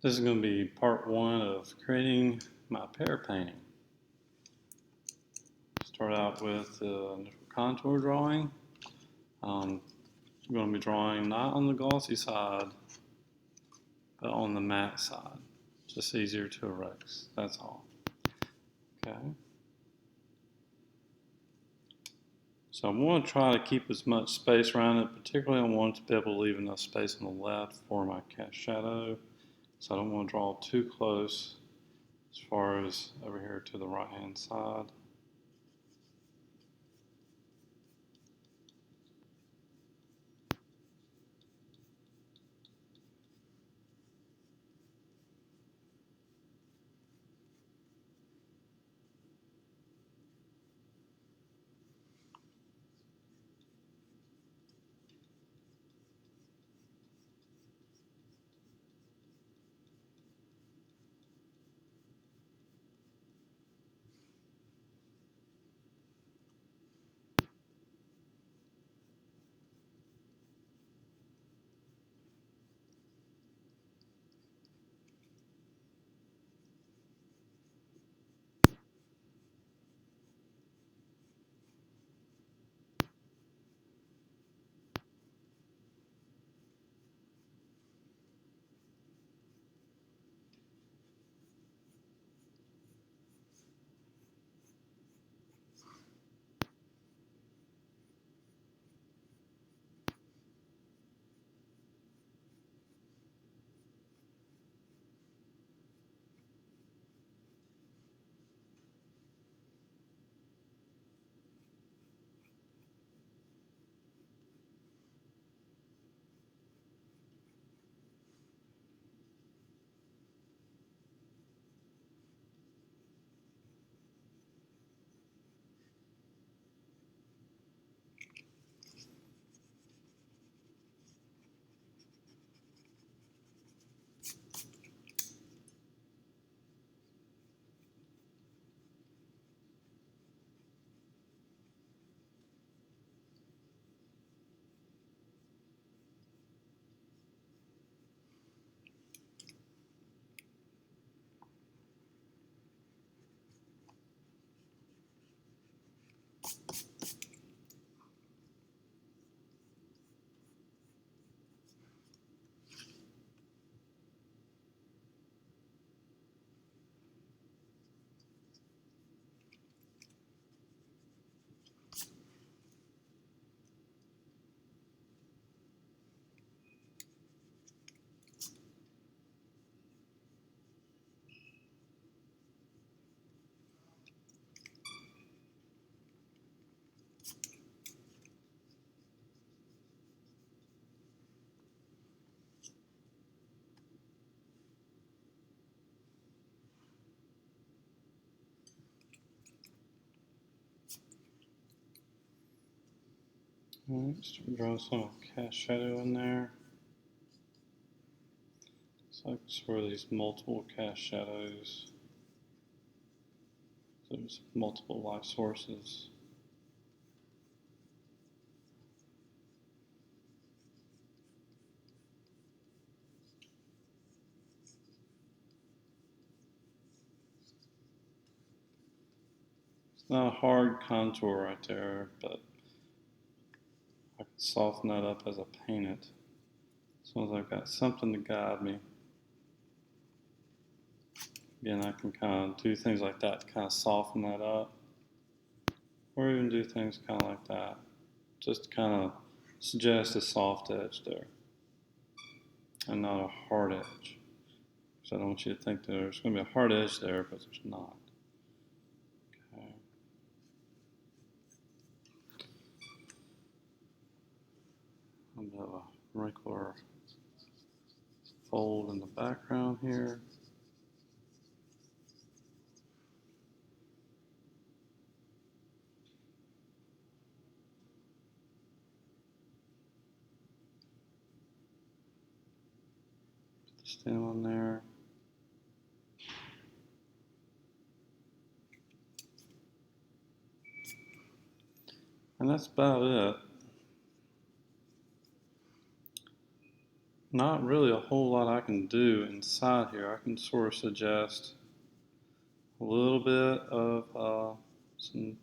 This is going to be part one of creating my pear painting. Start out with the contour drawing. I'm going to be drawing not on the glossy side, but on the matte side. Just easier to erase, that's all. Okay. So I want to try to keep as much space around it, particularly I want to be able to leave enough space on the left for my cast shadow. So I don't want to draw too close as far as over here to the right hand side. Alright, start drawing some cast shadow in there. So I can sort of these multiple cast shadows. So there's multiple light sources. It's not a hard contour right there, but I can soften that up as I paint it. As long as I've got something to guide me. Again, I can kind of do things like that to kind of soften that up. Or even do things kind of like that. Just to kind of suggest a soft edge there. And not a hard edge. So I don't want you to think there's going to be a hard edge there, but there's not. Okay. A bit of a wrinkle or fold in the background here. Put the stem on there. And that's about it. not really a whole lot I can do inside here. I can sort of suggest a little bit of some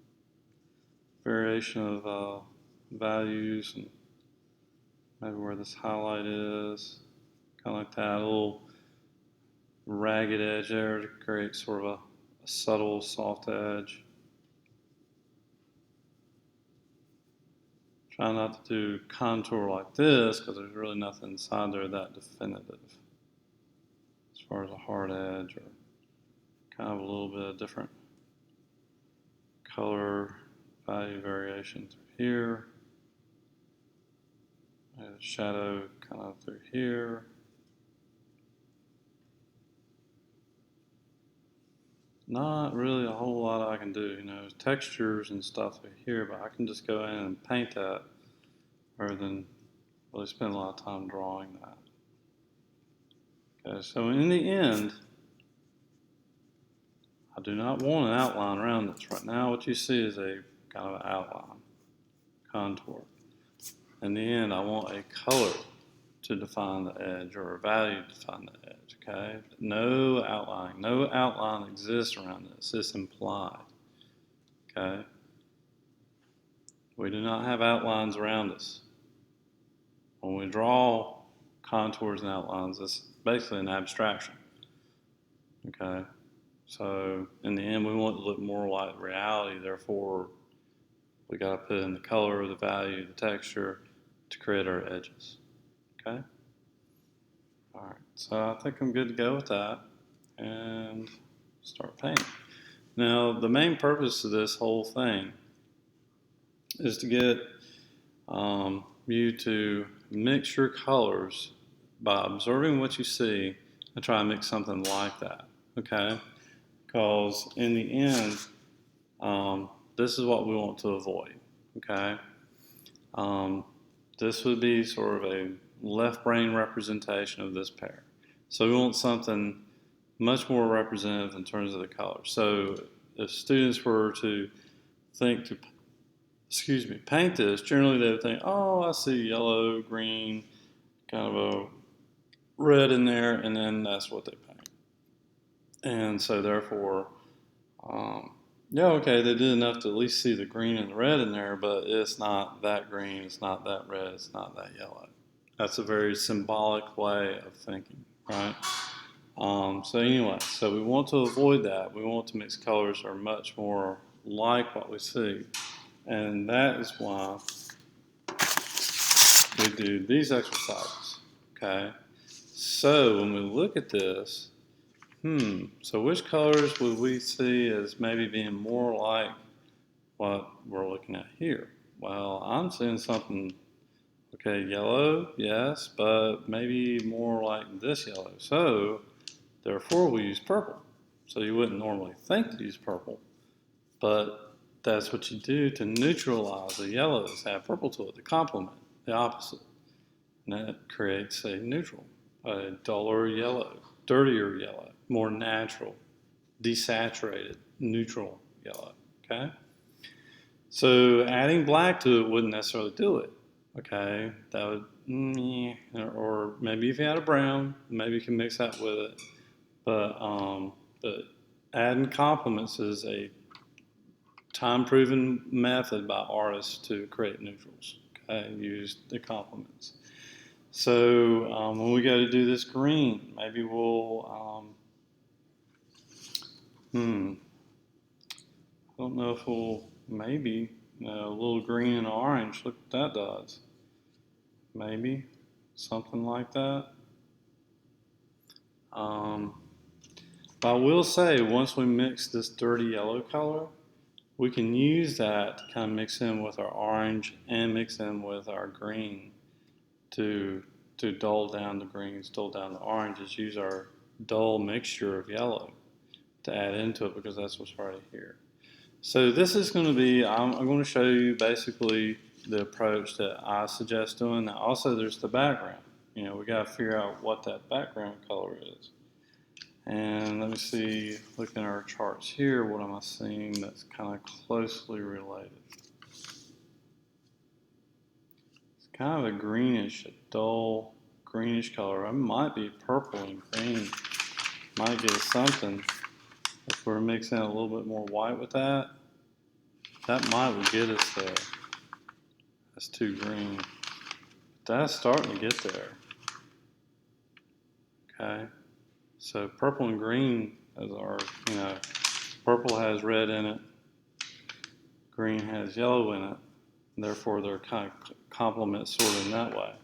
variation of values and maybe where this highlight is, kind of like that, a little ragged edge there to create sort of a subtle soft edge. Try not to do contour like this because there's really nothing inside there that definitive as far as a hard edge or kind of a little bit of different color value variation through here. A shadow kind of through here. Not really a whole lot I can do, textures and stuff are here, but I can just go in and paint that rather than really spend a lot of time drawing that. Okay, so in the end, I do not want an outline around this. Right now what you see is a kind of an outline, contour. In the end, I want a color to define the edge or a value to define the edge, okay? No outline. No outline exists around this. It's implied, okay? We do not have outlines around us. When we draw contours and outlines, it's basically an abstraction, okay? So in the end, we want it to look more like reality. Therefore, we got to put in the color, the value, the texture to create our edges, okay? All right, so I think I'm good to go with that and start painting. Now, the main purpose of this whole thing is to get you to mix your colors by observing what you see and try to mix something like that, okay? Because in the end, this is what we want to avoid, okay? This would be sort of a left brain representation of this pair. So we want something much more representative in terms of the color. So if students were to think to, paint this, generally they would think, oh, I see yellow, green, kind of a red in there, and then that's what they paint. And so therefore, yeah, okay, they did enough to at least see the green and the red in there, but it's not that green, it's not that red, it's not that yellow. That's a very symbolic way of thinking, right? So anyway, so we want to avoid that. We want to mix colors that are much more like what we see. And that is why we do these exercises, okay? So when we look at this, so which colors would we see as maybe being more like what we're looking at here? Well, I'm seeing something, okay, yellow, yes, but maybe more like this yellow. So therefore we use purple. So you wouldn't normally think to use purple, but that's what you do to neutralize the yellows, add purple to it, to complement the opposite. And that creates a neutral, a duller yellow, dirtier yellow, more natural, desaturated, neutral yellow, okay? So adding black to it wouldn't necessarily do it, okay? That would, or maybe if you had a brown, maybe you can mix that with it. But adding complements is a time-proven method by artists to create neutrals, okay? Use the complements. So when we go to do this green, maybe we'll, I don't know if we'll, maybe, a little green and orange, look what that does. Maybe, something like that. But I will say, once we mix this dirty yellow color, we can use that to kind of mix in with our orange and mix in with our green to dull down the greens, dull down the oranges, use our dull mixture of yellow to add into it because that's what's already here. So this is going to be, I'm going to show you basically the approach that I suggest doing. Now also there's the background. We got to figure out what that background color is. And let me see, looking at our charts here, what am I seeing that's kind of closely related? It's kind of a greenish, a dull greenish color. It might be purple and green. Might get us something. If we're mixing a little bit more white with that, that might get us there. That's too green. But that's starting to get there. Okay. So purple and green as our, purple has red in it, green has yellow in it, and therefore they're kind of complement sort of in that way.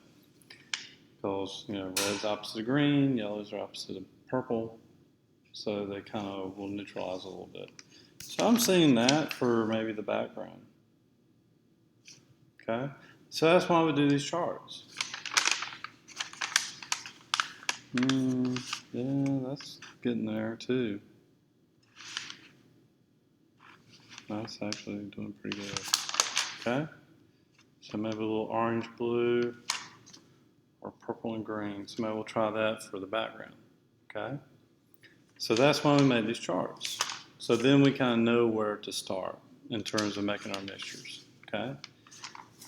Because, red's opposite of green, yellow's are opposite of purple, so they kind of will neutralize a little bit. So I'm seeing that for maybe the background. Okay, so that's why we do these charts. Yeah, that's getting there too. That's actually doing pretty good. Okay, so maybe a little orange, blue, or purple and green. So maybe we'll try that for the background. Okay, so that's why we made these charts. So then we kind of know where to start in terms of making our mixtures. Okay,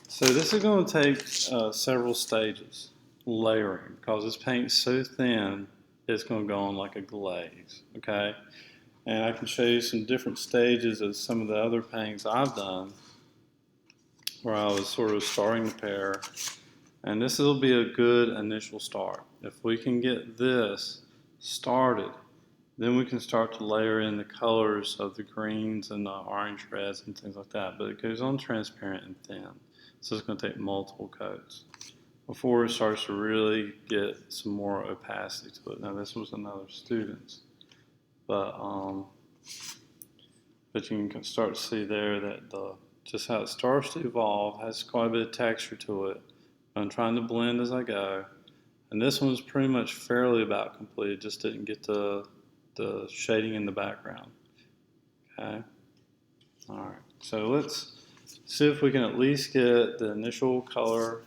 so this is going to take several stages. Layering, because this paint's so thin, it's going to go on like a glaze. Okay, and I can show you some different stages of some of the other paintings I've done where I was sort of starting the pear, and this will be a good initial start. If we can get this started, then we can start to layer in the colors of the greens and the orange reds and things like that, but it goes on transparent and thin, so it's going to take multiple coats before it starts to really get some more opacity to it. Now this was another student's, but you can start to see there that just how it starts to evolve has quite a bit of texture to it. I'm trying to blend as I go, and this one's pretty much fairly about complete. Just didn't get the shading in the background. Okay, all right. So let's see if we can at least get the initial color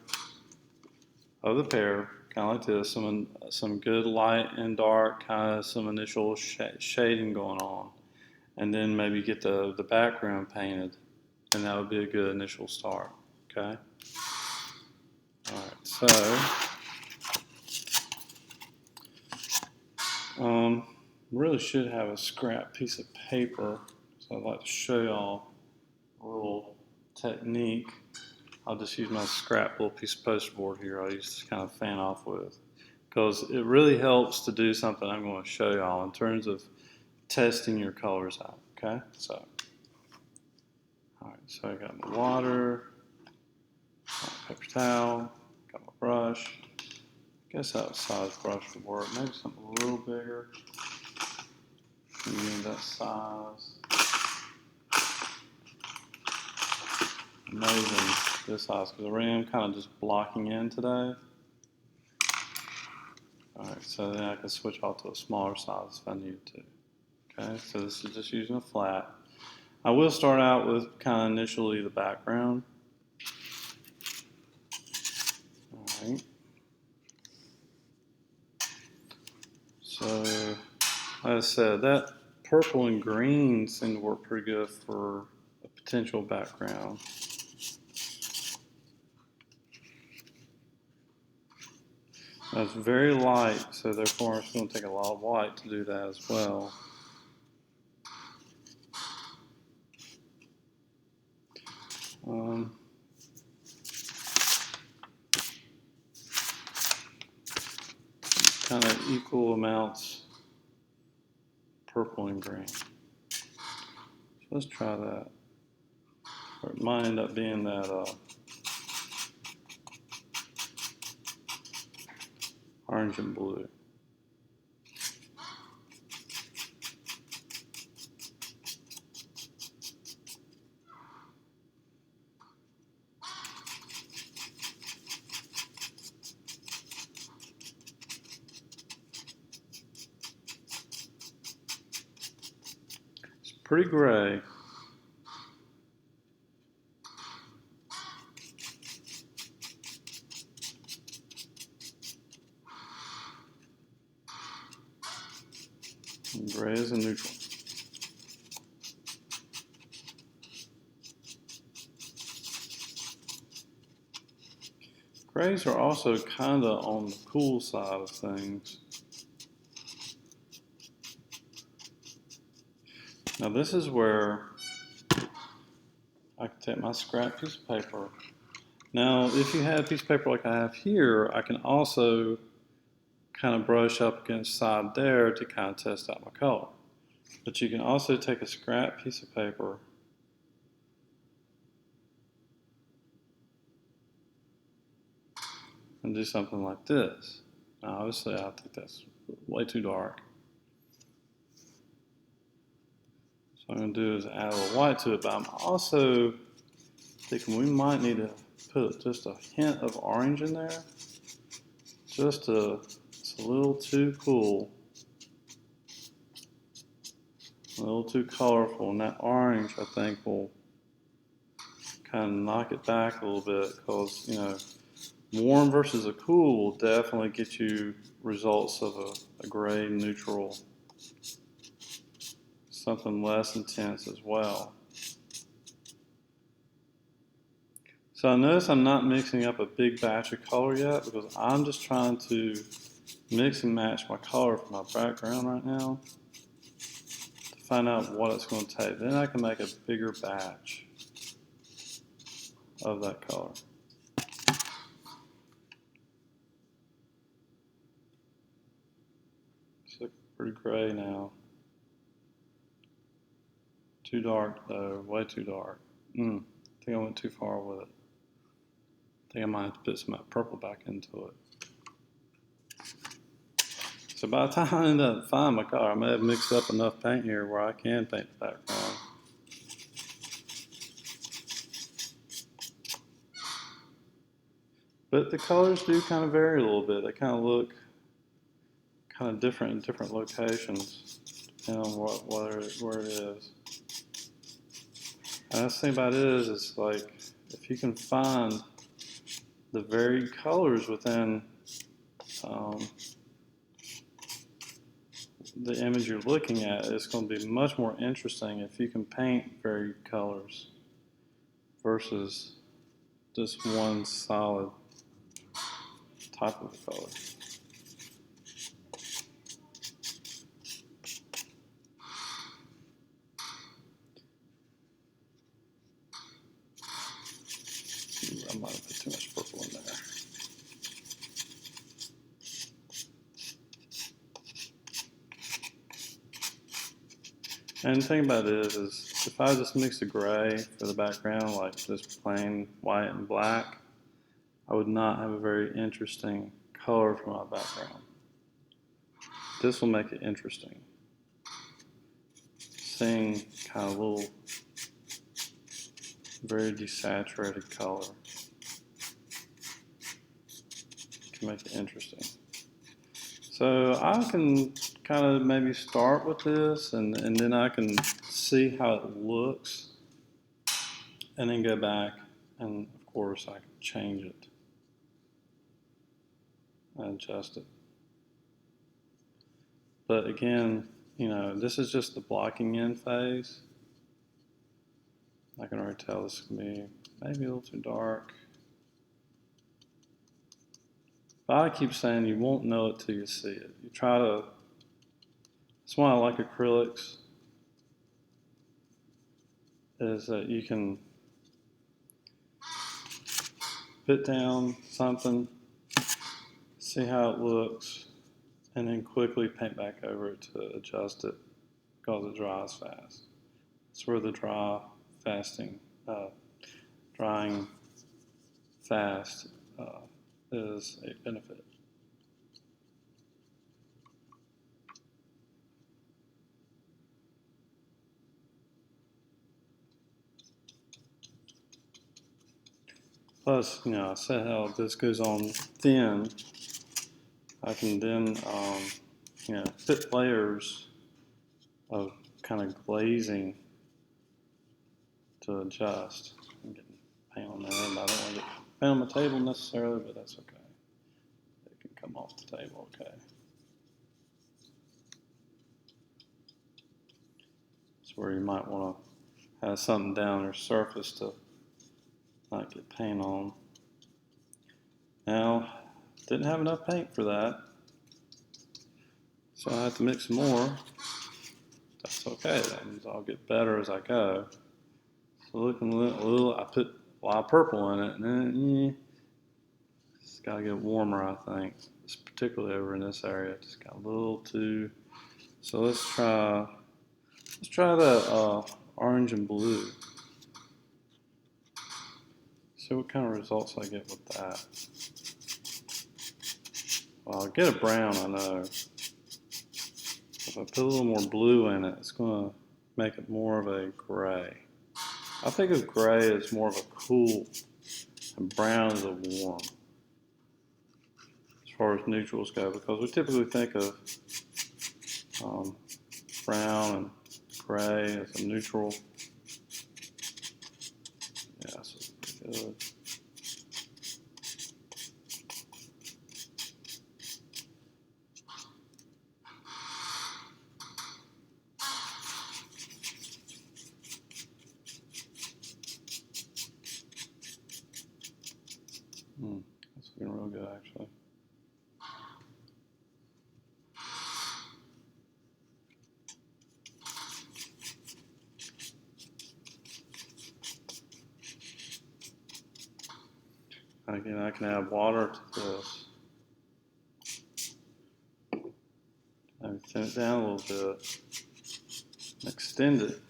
of the pear, kind of like this, some good light and dark, kind of some initial shading going on, and then maybe get the background painted, and that would be a good initial start. Okay. All right. So really should have a scrap piece of paper, so I'd like to show y'all a little technique. I'll just use my scrap little piece of poster board here. I used to kind of fan off with, because it really helps to do something I'm going to show y'all in terms of testing your colors out. Okay, so all right, so I got my water, got my paper towel, got my brush. I guess that size brush would work. Maybe something a little bigger. Maybe that size. Amazing this size, because I really am kind of just blocking in today. Alright, so then I can switch off to a smaller size if I need to. Okay, so this is just using a flat. I will start out with kind of initially the background. Alright. So, like I said, that purple and green seem to work pretty good for a potential background. It's very light, so therefore it's going to take a lot of white to do that as well. Kind of equal amounts purple and green. So let's try that. Or it might end up being that orange and blue. It's pretty gray. And gray is a neutral. Grays are also kind of on the cool side of things. Now this is where I can take my scrap piece of paper. Now if you have a piece of paper like I have here, I can also kind of brush up against the side there to kind of test out my color. But you can also take a scrap piece of paper and do something like this. Now obviously I think that's way too dark. So what I'm going to do is add a little white to it, but I'm also thinking we might need to put just a hint of orange in there. It's a little too cool. A little too colorful, and that orange I think will kind of knock it back a little bit, because warm versus a cool will definitely get you results of a gray neutral, something less intense as well. So I notice I'm not mixing up a big batch of color yet, because I'm just trying to mix and match my color for my background right now to find out what it's going to take. Then I can make a bigger batch of that color. It's looking pretty gray now. Too dark though, way too dark. I think I went too far with it. I think I might have to put some of that purple back into it. So by the time I end up finding my color, I may have mixed up enough paint here where I can paint the background. But the colors do kind of vary a little bit. They kind of look kind of different in different locations, depending on where it is. And the thing about it is like, if you can find the varied colors within the image you're looking at, it's going to be much more interesting if you can paint varied colors versus just one solid type of color. I might have put too much purple in there. And the thing about it is if I just mix a gray for the background, like just plain white and black, I would not have a very interesting color for my background. This will make it interesting. Seeing kind of little, very desaturated color can make it interesting. So I can kind of maybe start with this, and then I can see how it looks, and then go back, and of course I can change it and adjust it. But again, this is just the blocking in phase. I can already tell this can be maybe a little too dark. But I keep saying you won't know it till you see it. You try to, that's why I like acrylics, is that you can put down something, see how it looks, and then quickly paint back over it to adjust it, because it dries fast. That's where the drying fast is a benefit. Plus, I said how this goes on thin. I can then, put layers of kind of glazing to adjust. I'm getting paint on there, but I don't want to get paint on my table necessarily, but that's okay. It can come off the table, okay. That's where you might want to have something down your surface to not get paint on. Now, didn't have enough paint for that, so I have to mix some more. That's okay, that means I'll get better as I go. So looking a little, I put a lot of purple in it, and then it's got to get warmer, I think. It's particularly over in this area, it just got a little too. So let's try the orange and blue. See what kind of results I get with that. Well, I'll get a brown, I know. If I put a little more blue in it, it's going to make it more of a gray. I think of gray as more of a cool, and brown is a warm, as far as neutrals go, because we typically think of brown and gray as a neutral. Yeah, so it's pretty good. That's looking real good, actually. Again, I can add water to this. Maybe thin it down a little bit. Extend it.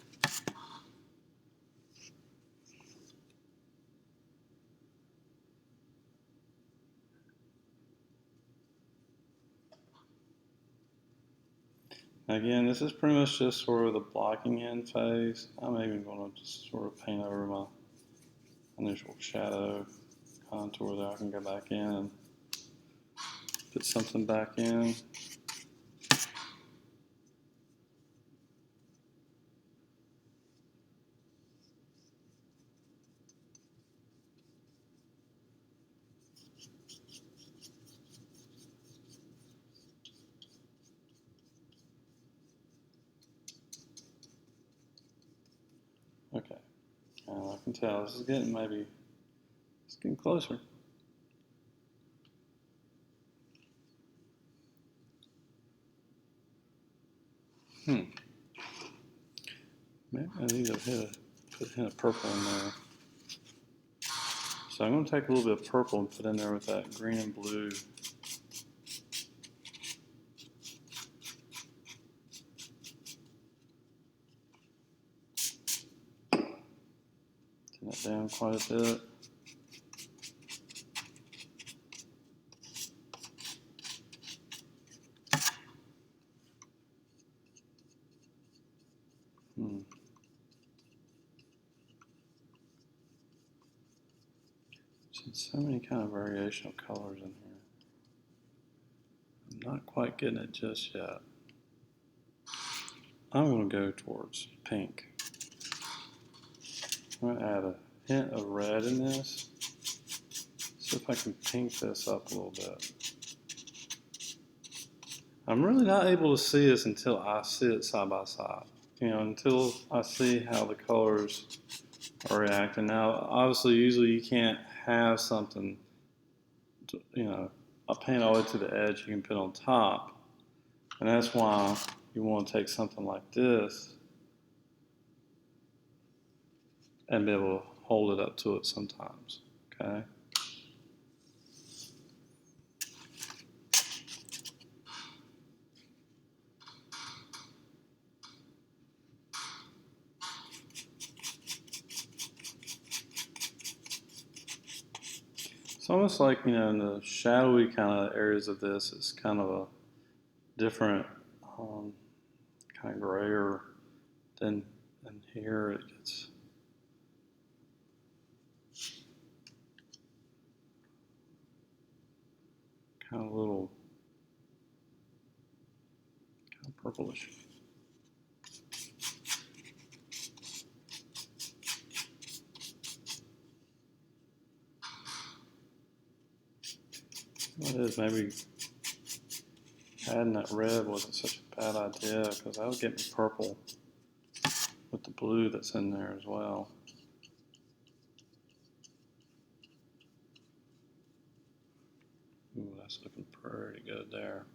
Again, this is pretty much just sort of the blocking in phase. I'm even going to just sort of paint over my initial shadow contour there. I can go back in and put something back in. Okay, I can tell this is getting it's getting closer. Maybe I need to put a hint of purple in there. So I'm going to take a little bit of purple and put in there with that green and blue. Turn that down quite a bit. So many kind of variation of colors in here. I'm not quite getting it just yet. I'm going to go towards pink. I'm going to add a hint of red in this. See if I can pink this up a little bit. I'm really not able to see this until I see it side by side. Until I see how the colors are reacting. Now, obviously, usually you can't have something, a paint all the way to the edge you can put on top. And that's why you want to take something like this and be able to hold it up to it sometimes, okay? It's almost like, in the shadowy kind of areas of this, it's kind of a different kind of grayer than here. It gets kind of a little kind of purplish. What it is, maybe adding that red wasn't such a bad idea, because that would get me purple with the blue that's in there as well. looking pretty good there.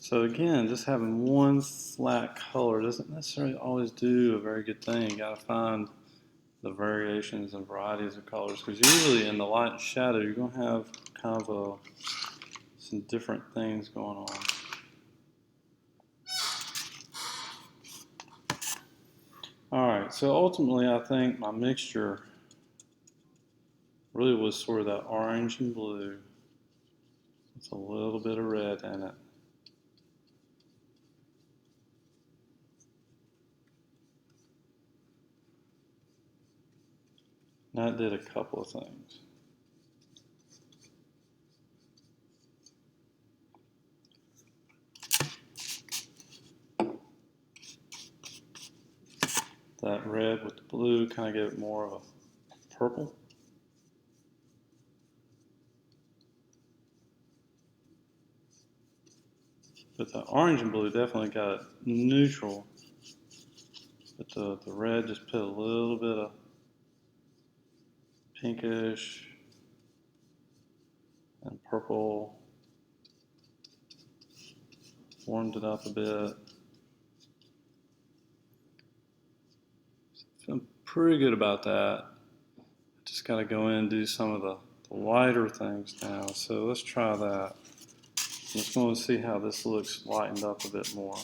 So again, just having one flat color doesn't necessarily always do a very good thing. You gotta find the variations and varieties of colors, because usually in the light and shadow you're going to have kind of some different things going on. Alright, so ultimately I think my mixture really was sort of that orange and blue with a little bit of red in it. That did a couple of things. That red with the blue kind of gave it more of a purple. But the orange and blue definitely got it neutral. But the red just put a little bit of pinkish and purple, warmed it up a bit. Feeling pretty good about that. Just got to go in and do some of the lighter things now. So let's try that. I'm just going to see how this looks lightened up a bit more.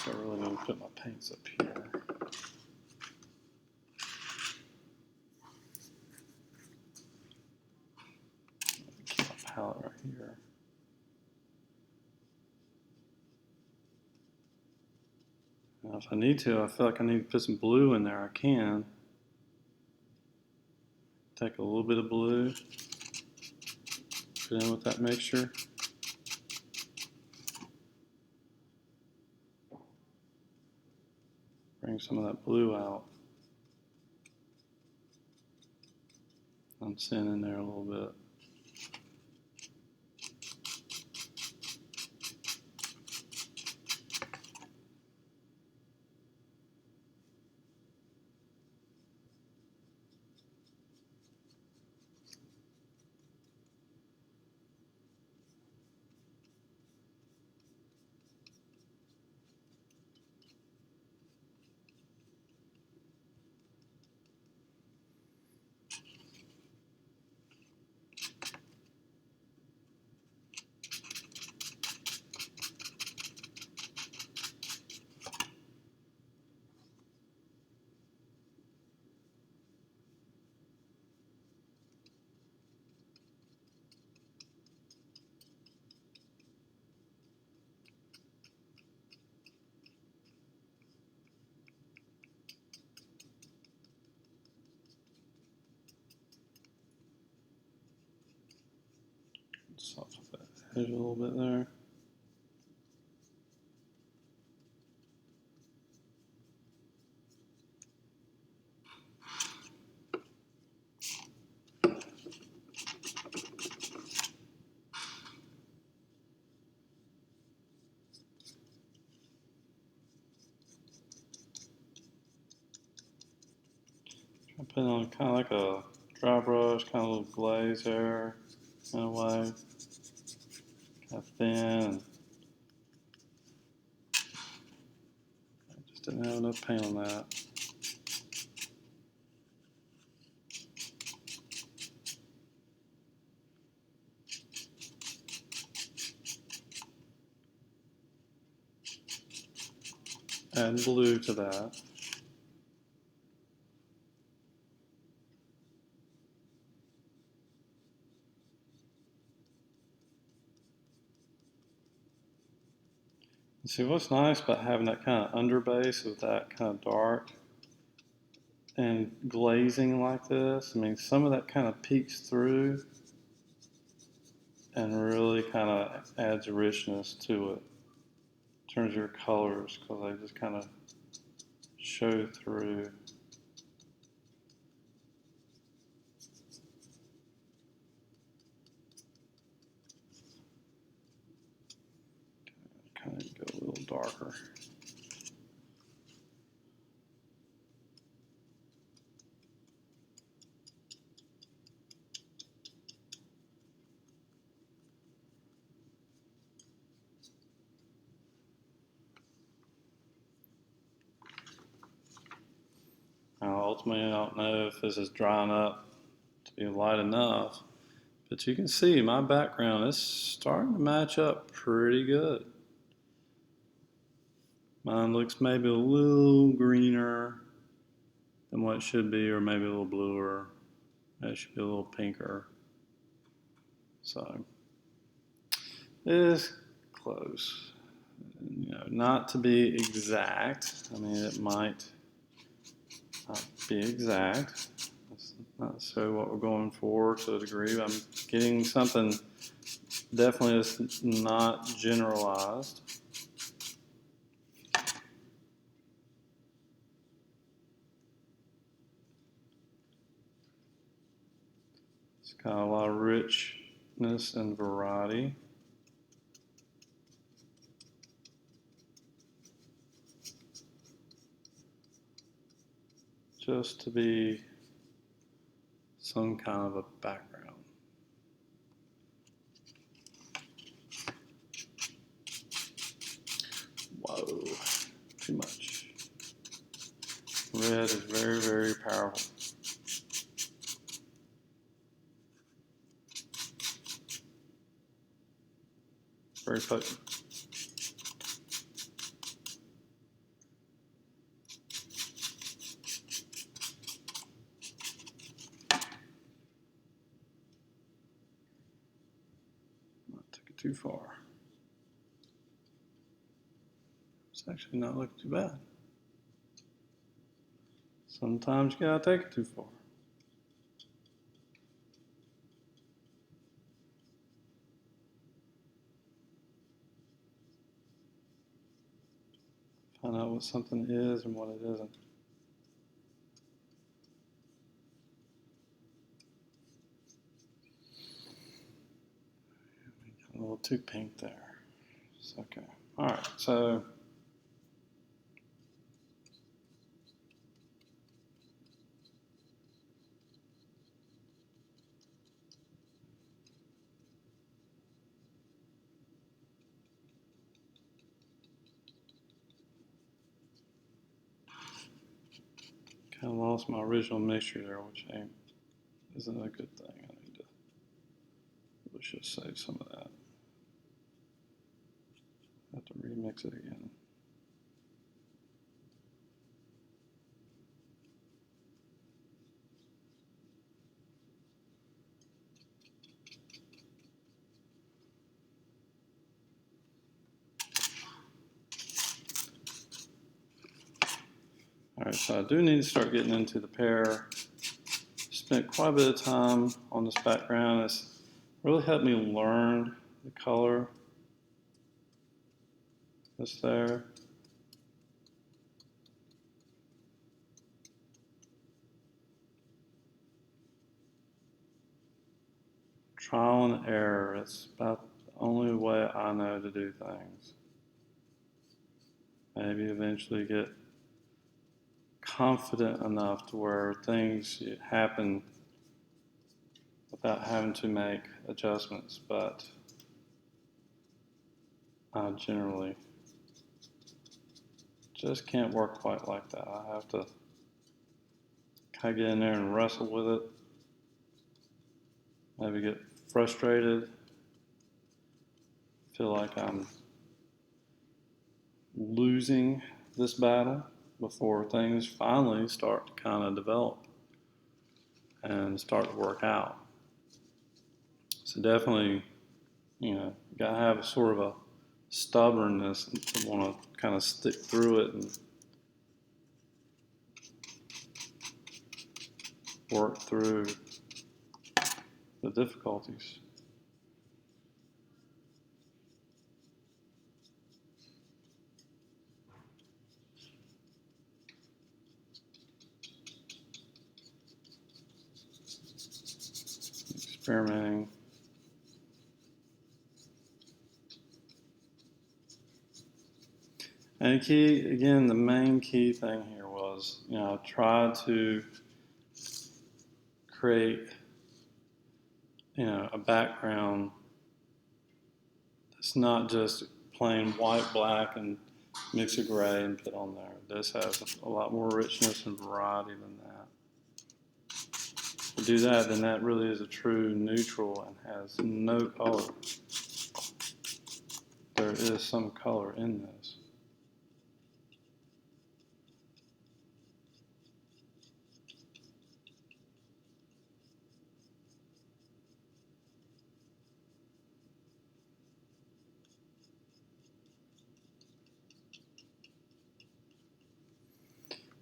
I really need to put my paints up here. Keep my palette right here. Now if I need to, I feel like I need to put some blue in there, I can. Take a little bit of blue, put in with that mixture. Bring some of that blue out. I'm sanding in there a little bit. Soften that edge a little bit there. I put it on kind of like a dry brush, kind of a little glaze there, kind of way, kind of thin. I just didn't have enough paint on that. Add blue to that. See, what's nice about having that kind of underbase with that kind of dark and glazing like this, I mean, some of that kind of peeks through and really kind of adds richness to it. It's terms of your colors, because they just kind of show through. Kind of go a little darker. Now, ultimately, I don't know if this is drying up to be light enough, but you can see my background is starting to match up pretty good. Mine looks maybe a little greener than what it should be, or maybe a little bluer. It should be a little pinker. So it is close. You know, not to be exact. I mean, it might not be exact. That's not necessarily what we're going for to a degree. I'm getting something definitely is not generalized. It's got a lot of richness and variety. Just to be some kind of a background. Whoa, too much. Red is very, very powerful. Very potent. Not took it too far. It's actually not looking too bad. Sometimes you gotta take it too far. Find out what something is and what it isn't. A little too pink there. It's okay. All right, so kind of lost my original mixture there, which isn't a good thing. I need to really should save some of that. I have to remix it again. All right, so I do need to start getting into the pear. Spent quite a bit of time on this background. It's really helped me learn the color that's there. Trial and error. It's about the only way I know to do things. Maybe eventually get confident enough to where things happen without having to make adjustments, but I generally just can't work quite like that. I have to kind of get in there and wrestle with it, maybe get frustrated, feel like I'm losing this battle before things finally start to kind of develop and start to work out. So definitely, you know, you gotta have sort of a stubbornness to want to kind of stick through it and work through the difficulties. experimenting. And the main key thing here was, I tried to create, a background that's not just plain white, black, and mix a gray and put on there. This has a lot more richness and variety than that. To do that, then that really is a true neutral and has no color. There is some color in this.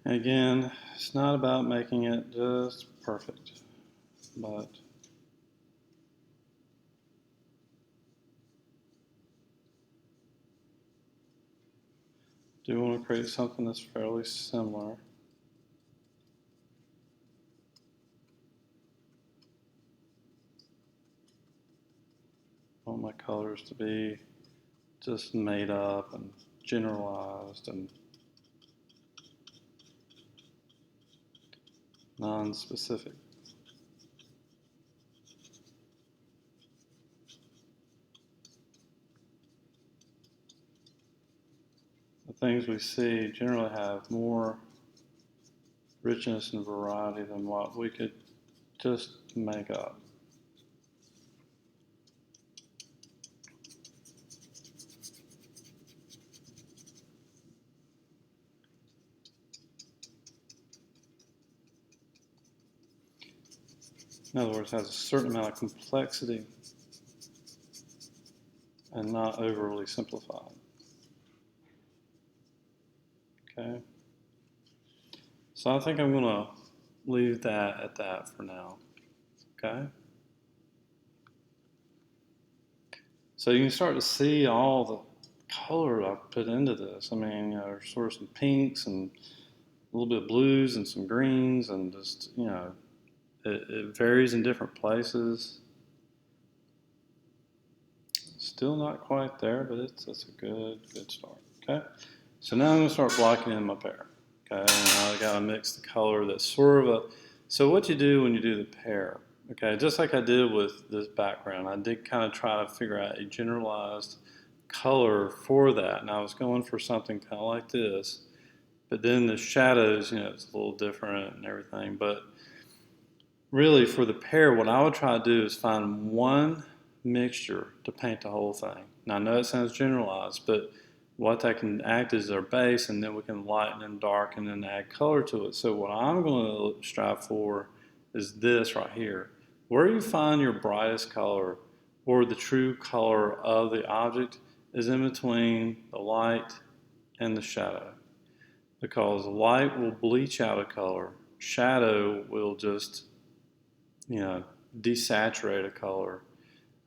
Again, it's not about making it just perfect, but do want to create something that's fairly similar. I want my colors to be just made up and generalized and non-specific. The things we see generally have more richness and variety than what we could just make up. In other words, it has a certain amount of complexity and not overly simplified. Okay? So I think I'm going to leave that at that for now. Okay? So you can start to see all the color I've put into this. I mean, there's sort of some pinks and a little bit of blues and some greens and just, it varies in different places. Still not quite there, but it's a good start. Okay? So now I'm going to start blocking in my pear. Okay? And I got to mix the color that's sort of so what you do when you do the pear, okay, just like I did with this background, I did kind of try to figure out a generalized color for that. And I was going for something kind of like this, but then the shadows, it's a little different and everything. But really for the pear, what I would try to do is find one mixture to paint the whole thing. Now I know it sounds generalized, but what that can act as our base, and then we can lighten and darken and add color to it. So what I'm going to strive for is this right here. Where you find your brightest color or the true color of the object is in between the light and the shadow. Because light will bleach out a color, shadow will just, desaturate a color,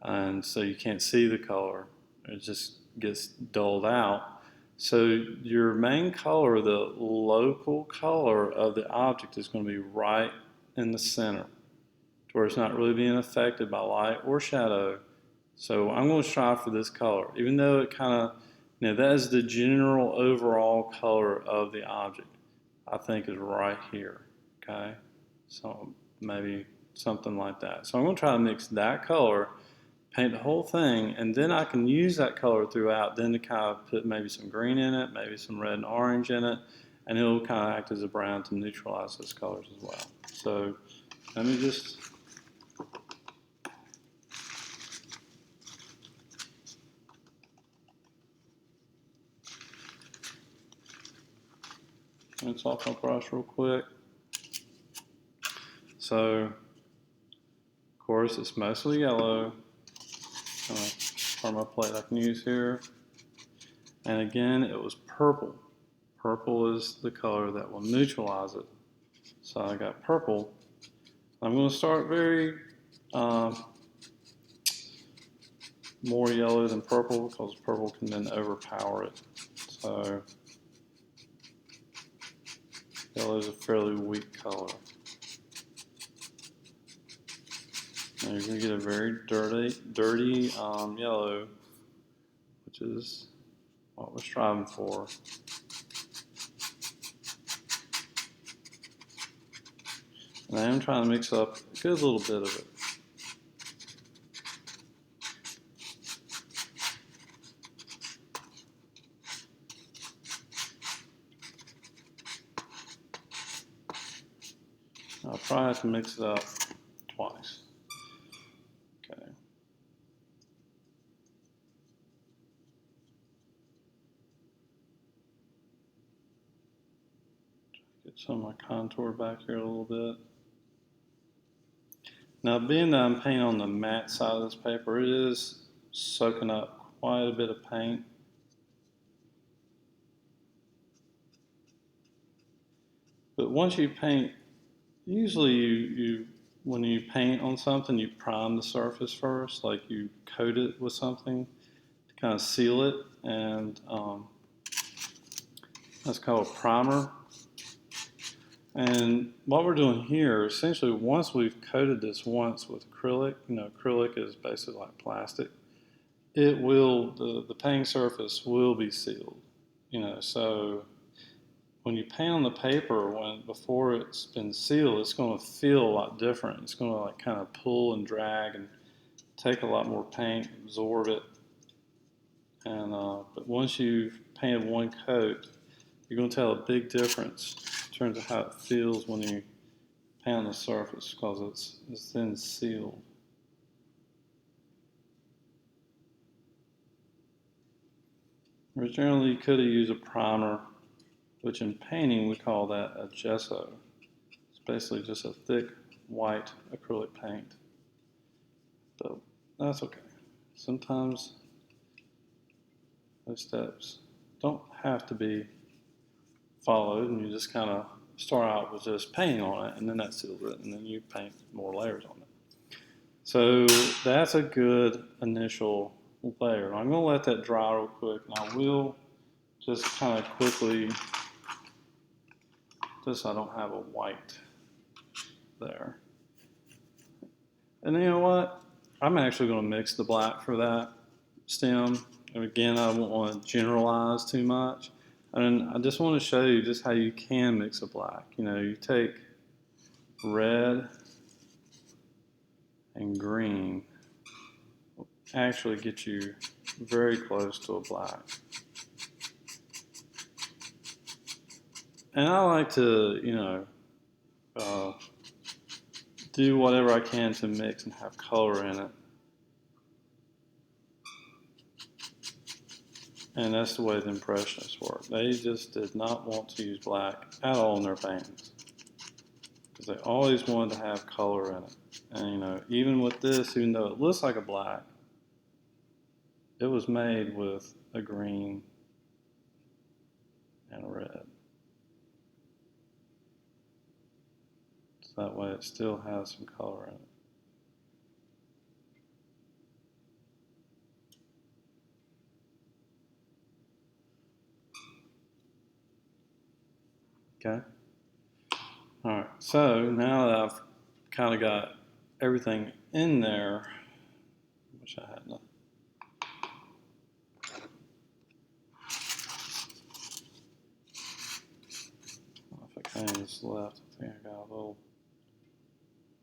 and so you can't see the color. It just gets dulled out. So your main color, the local color of the object, is going to be right in the center, to where it's not really being affected by light or shadow. So I'm going to strive for this color, even though it kind of, that is the general overall color of the object, I think is right here, okay? So maybe something like that. So I'm going to try to mix that color, paint the whole thing, and then I can use that color throughout, then to kind of put maybe some green in it, maybe some red and orange in it, and it'll kind of act as a brown to neutralize those colors as well. So let me just rinse off my brush real quick. So, of course, it's mostly yellow. My plate I can use here. And again, it was purple. Purple is the color that will neutralize it. So I got purple. I'm going to start very more yellow than purple, because purple can then overpower it. So yellow is a fairly weak color. And you're going to get a very dirty yellow, which is what we're striving for. And I am trying to mix up a good little bit of it. I'll probably have to mix it up twice. Okay. Get some of my contour back here a little bit. Now, being that I'm painting on the matte side of this paper, it is soaking up quite a bit of paint. But once you paint, usually when you paint on something, you prime the surface first, like you coat it with something to kind of seal it, and that's called a primer. And what we're doing here, essentially, once we've coated this once with acrylic, acrylic is basically like plastic, it will, the painting surface will be sealed. So when you paint on the paper, before it's been sealed, it's going to feel a lot different. It's going to like kind of pull and drag and take a lot more paint, absorb it. And but once you've painted one coat, you're going to tell a big difference in terms of how it feels when you paint on the surface, because it's then sealed. Originally, you could have used a primer, which in painting we call that a gesso. It's basically just a thick white acrylic paint. But that's okay. Sometimes those steps don't have to be followed, and you just kind of start out with just painting on it, and then that seals it, and then you paint more layers on it. So that's a good initial layer. I'm going to let that dry real quick, and I will just kind of quickly, just so I don't have a white there. And you know what? I'm actually going to mix the black for that stem. And again, I don't want to generalize too much. And I just want to show you just how you can mix a black. You take red and green, will actually get you very close to a black. And I like to, do whatever I can to mix and have color in it. And that's the way the Impressionists work. They just did not want to use black at all in their paintings, because they always wanted to have color in it. And even with this, even though it looks like a black, it was made with a green and a red. So that way it still has some color in it. Okay. All right. So now that I've kind of got everything in there, I wish I hadn't. If I kind of just left, I think I got a little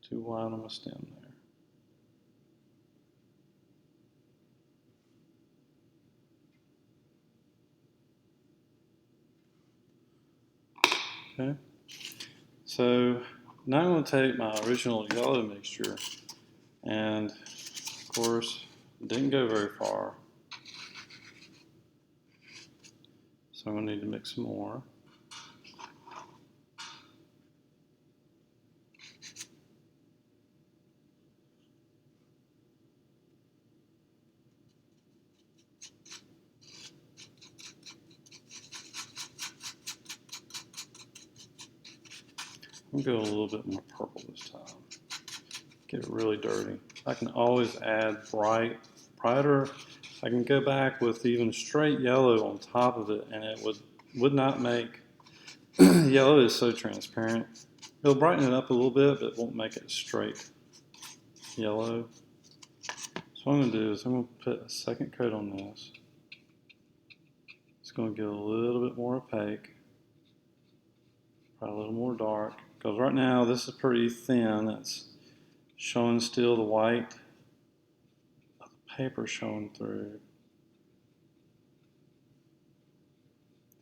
too wide on my stem there. Okay. So now I'm going to take my original yellow mixture, and of course it didn't go very far, so I'm going to need to mix some more. I'm going to go a little bit more purple this time. Get it really dirty. I can always add brighter. I can go back with even straight yellow on top of it, and it would not make, yellow is so transparent. It'll brighten it up a little bit, but it won't make it straight. yellow. So what I'm going to do is I'm going to put a second coat on this. It's going to get a little bit more opaque, probably a little more dark, because right now this is pretty thin. It's showing still the white of the paper showing through.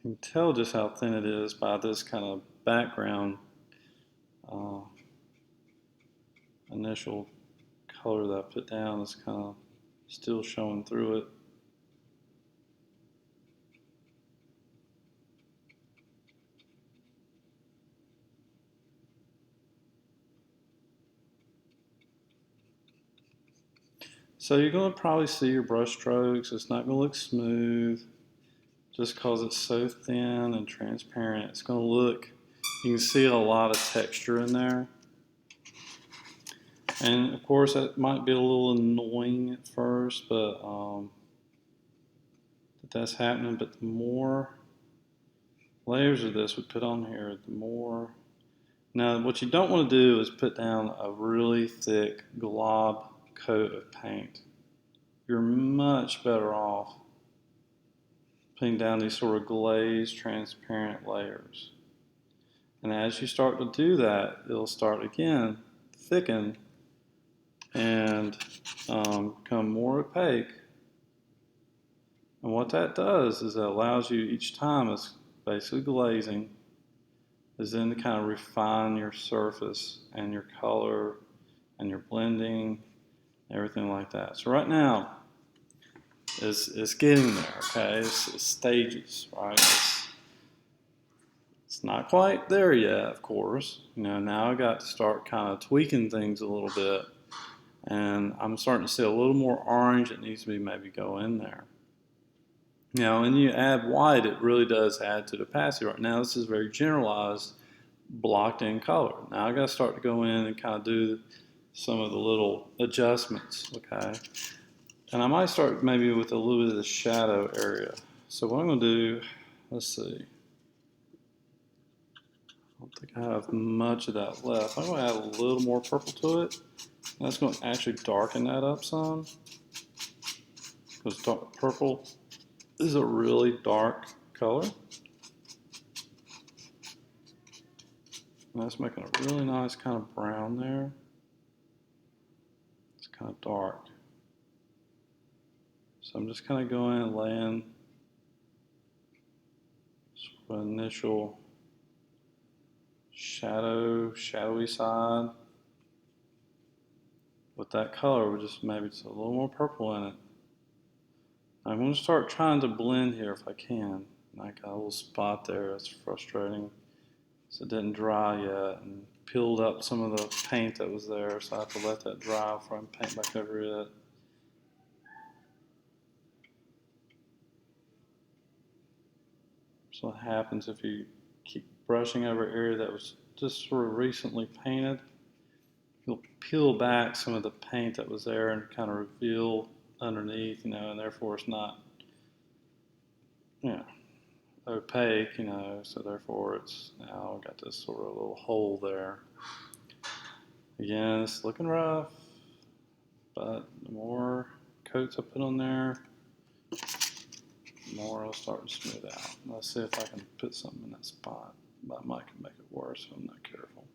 You can tell just how thin it is by this kind of background initial color that I put down is kind of still showing through it. So you're going to probably see your brush strokes. It's not going to look smooth just because it's so thin and transparent. It's going to look, you can see a lot of texture in there. And of course that might be a little annoying at first, but that's happening. But the more layers of this we put on here, the more. Now what you don't want to do is put down a really thick glob coat of paint. You're much better off putting down these sort of glazed transparent layers. And as you start to do that, it'll start again thicken and become more opaque. And what that does is it allows you each time, it's basically glazing, is then to kind of refine your surface and your color and your blending, everything like that. So right now, it's getting there, okay? It's stages, right? It's not quite there yet, of course. You know, now I got to start kind of tweaking things a little bit, and I'm starting to see a little more orange that needs to be maybe go in there. You know, when you add white, it really does add to the opacity. Right now, this is very generalized, blocked in color. Now I got to start to go in and kind of do some of the little adjustments, okay? And I might start maybe with a little bit of the shadow area. So what I'm going to do, let's see. I don't think I have much of that left. I'm going to add a little more purple to it. That's going to actually darken that up some. Because purple is a really dark color. And that's making a really nice kind of brown there. It's kind of dark. So I'm just kind of going and laying sort of initial shadowy side with that color. We're just maybe just a little more purple in it. I'm going to start trying to blend here if I can. I got a little spot there that's frustrating. So it didn't dry yet and peeled up some of the paint that was there, so I have to let that dry before I paint back over it. So what happens if you keep brushing over an area that was just sort of recently painted, you'll peel back some of the paint that was there and kind of reveal underneath, you know, and therefore it's not, you know, opaque, you know, so therefore it's now got this sort of little hole there. Again, it's looking rough, but the more coats I put on there, the more it'll start to smooth out. Let's see if I can put something in that spot, but I might make it worse if I'm not careful.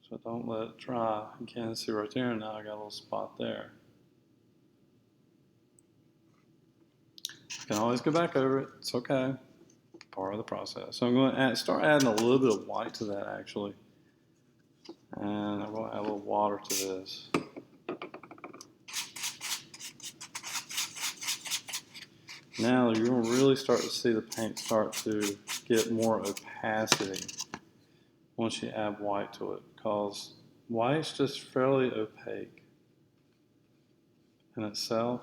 So don't let it dry. Again, see right there, now I got a little spot there. You can always go back over it, it's okay. Part of the process. So I'm going to start adding a little bit of white to that actually. And I'm going to add a little water to this. Now you're going to really start to see the paint start to get more opacity once you add white to it, because white's just fairly opaque in itself.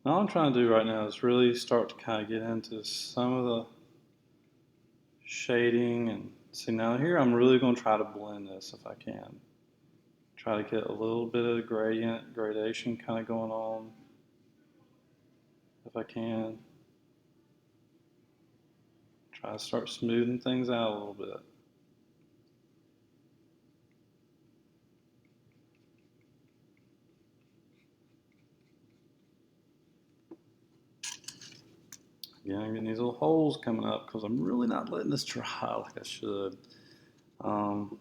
All I'm trying to do right now is really start to kind of get into some of the shading, and see now here I'm really going to try to blend this if I can. Try to get a little bit of gradation kind of going on. if I can. Try to start smoothing things out a little bit. Again, I'm getting these little holes coming up because I'm really not letting this dry like I should. Kind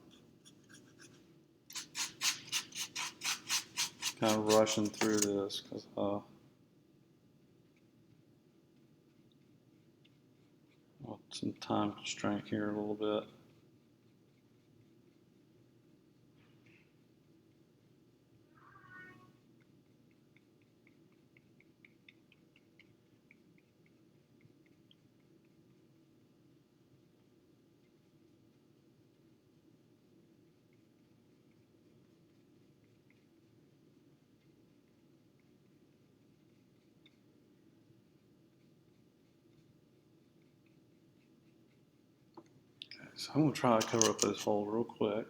of rushing through this because some time constraint here a little bit. So I'm going to try to cover up those holes real quick.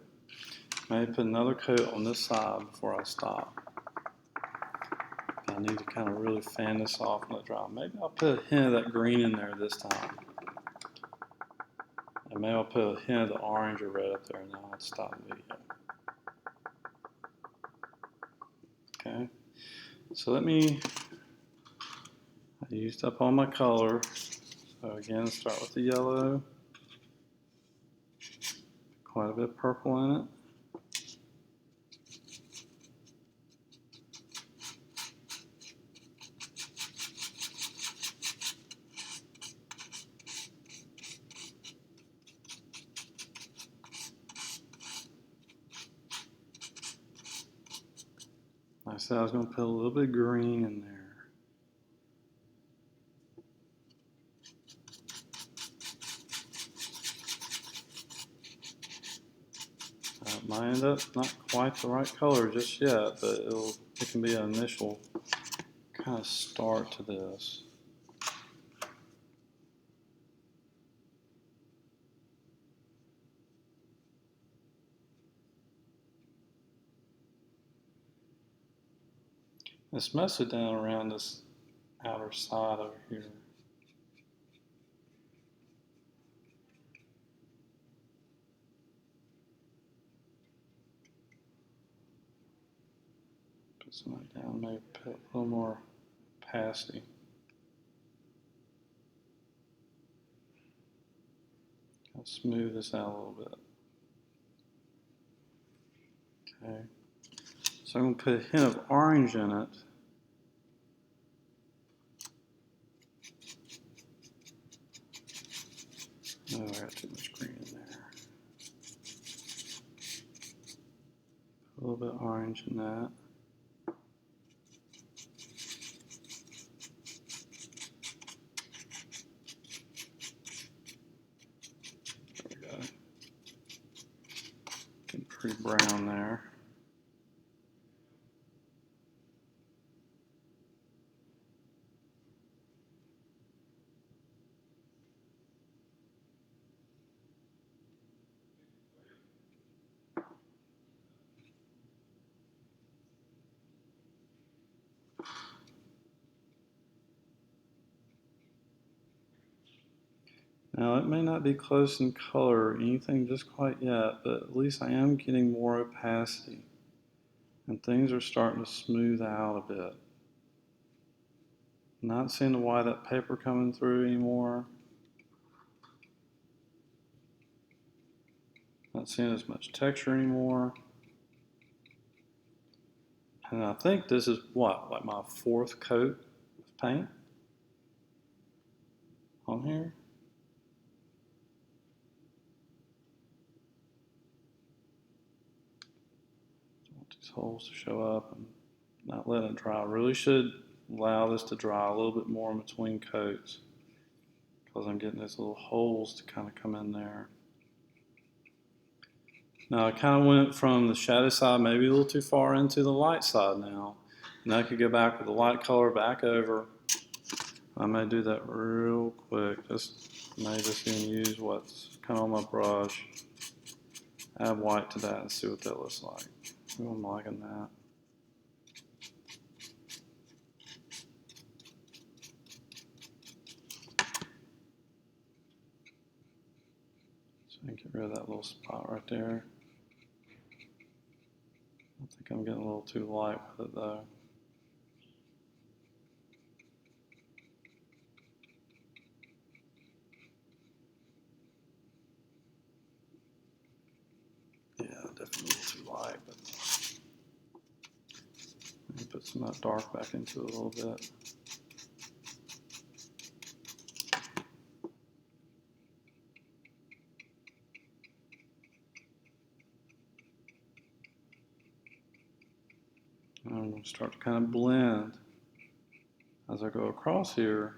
Maybe put another coat on this side before I stop. I need to kind of really fan this off and let it dry. Maybe I'll put a hint of that green in there this time. And maybe I'll put a hint of the orange or red up there and then I'll stop the video. Okay. So I used up all my color. So again, start with the yellow. Quite a bit of purple in it. Like I said, I was going to put a little bit of green in there. It might end up not quite the right color just yet, but it can be an initial kind of start to this. It's mostly down around this outer side over here. Put some of that down, maybe put a little more opacity. I'll smooth this out a little bit. Okay. So I'm going to put a hint of orange in it. Oh, I got too much green in there. A little bit of orange in that. There we go. Getting pretty brown there. Now it may not be close in color or anything just quite yet, but at least I am getting more opacity. And things are starting to smooth out a bit. Not seeing the white of that paper coming through anymore. Not seeing as much texture anymore. And I think this is what, like my fourth coat of paint on here. I want these holes to show up and not let it dry. I really should allow this to dry a little bit more in between coats because I'm getting these little holes to kind of come in there. Now I kind of went from the shadow side maybe a little too far into the light side now. Now I could go back with the light color back over. I may do that real quick. May just even use what's kind of on my brush. Add white to that and see what that looks like. Ooh, I'm liking that. rid of that little spot right there. I think I'm getting a little too light with it though. Yeah, definitely a little too light, but let me put some of that dark back into it a little bit. And I'm going to start to kind of blend as I go across here.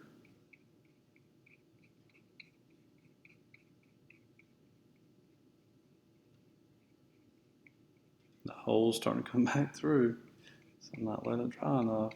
The hole's starting to come back through, so I'm not letting it dry enough.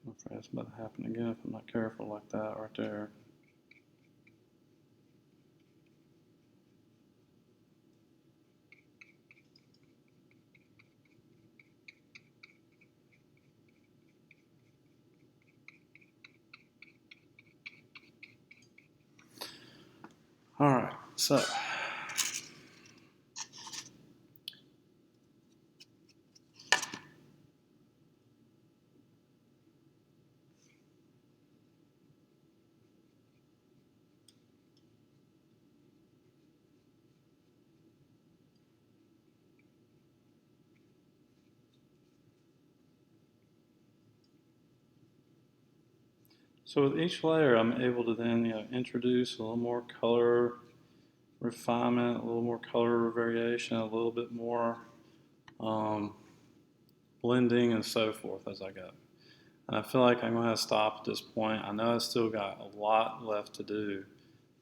I'm afraid it's about to happen again if I'm not careful like that right there. All right, so with each layer, I'm able to then introduce a little more color refinement, a little more color variation, a little bit more blending and so forth as I go. And I feel like I'm going to stop at this point. I know I still got a lot left to do,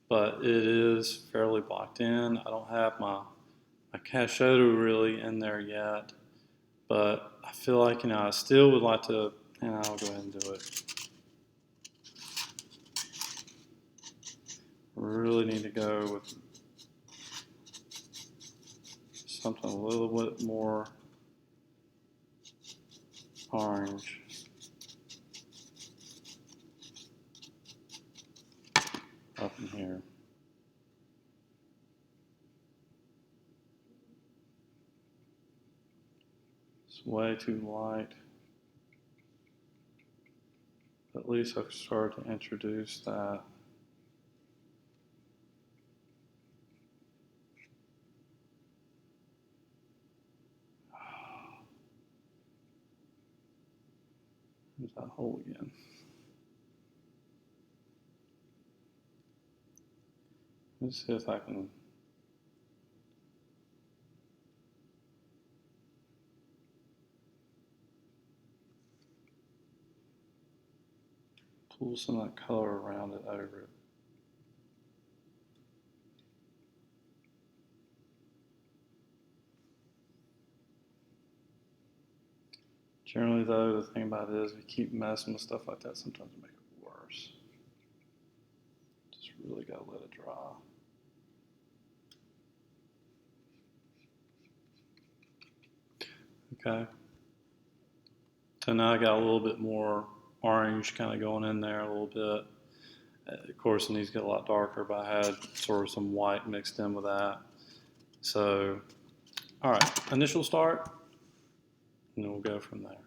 but it is fairly blocked in. I don't have my Cashoda really in there yet, but I feel like, I still would like to, and I'll go ahead and do it. Really need to go with something a little bit more orange. Up in here. It's way too light. At least I've started to introduce that. There's that hole again. Let's see if I can pull some of that color around it over it. Generally though, the thing about it is if you keep messing with stuff like that, sometimes it makes it worse. Just really gotta let it dry. Okay. So now I got a little bit more orange kind of going in there a little bit. Of course, it needs to get a lot darker, but I had sort of some white mixed in with that. So, all right, initial start, and then we'll go from there.